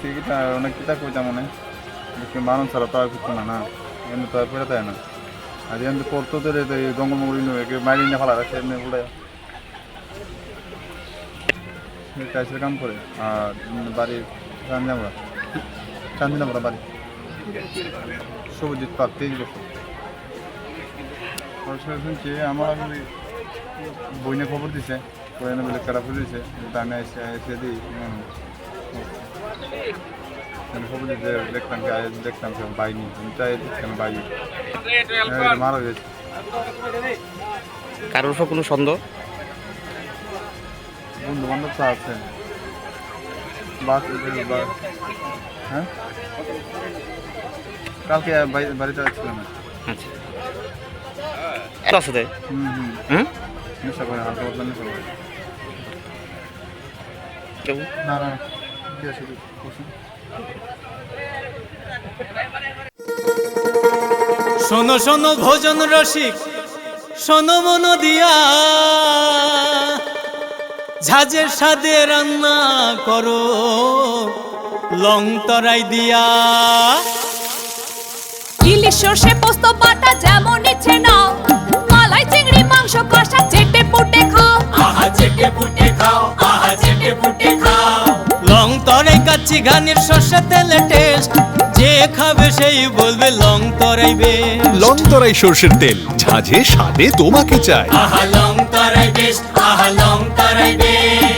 দেখছি এটা অনেক কিতা কইতা মনে মানুষ ছাড়া তো আর কিছু না না এমনি তো আর পেরে দেয় না আর এমনি করতো তো জঙ্গল মঙ্গল মাইলি না ফেলা রাখছে এমনি উড়ে টাইসের কাম করে আর বাড়ির চান্দিনামরা বাড়ি শুভজিৎ পার্ক 23 বছর পড়াশোনা শুনছি আমার বইনে খবর দিছে বইনে বলে খারাপ হয়ে দিয়েছে আমি এসে দিই খবর দিতে দেখতাম বাইনি চাই দেখতাম বাইনি মারা গেছে কারোর উপর কোনো সন্দেহ? বন্ধু বান্ধব তো আছে হ্যাঁ কালকে বাড়িতে আসছিলাম আচ্ছা আছে নেশা করে হালকা পাতলা নেশা করে না না কি আছে শোনো শোনো ভোজন রসিক শোনো মন দিয়া ঝাঁঝের স্বাদে রান্না করো লং তরাই দিয়া ইলিশ সর্ষে পোস্ত বাটা যেমন ইচ্ছে নাও মালাই চিংড়ি মাংস কষা চেটে পুটে খাও আহা চেটে পুটে খাও আহা চেটে পুটে খাও লং তরাই কাচ্চি ঘানির সর্ষে তেলে টেস্ট যে খাবে সেই বলবে লং তরাই বেশ লং তরাই সর্ষের তেল ঝাঁঝে স্বাদে তোমাকে চাই আহা লং তরাই বেশ আহা লং তরাই বেশ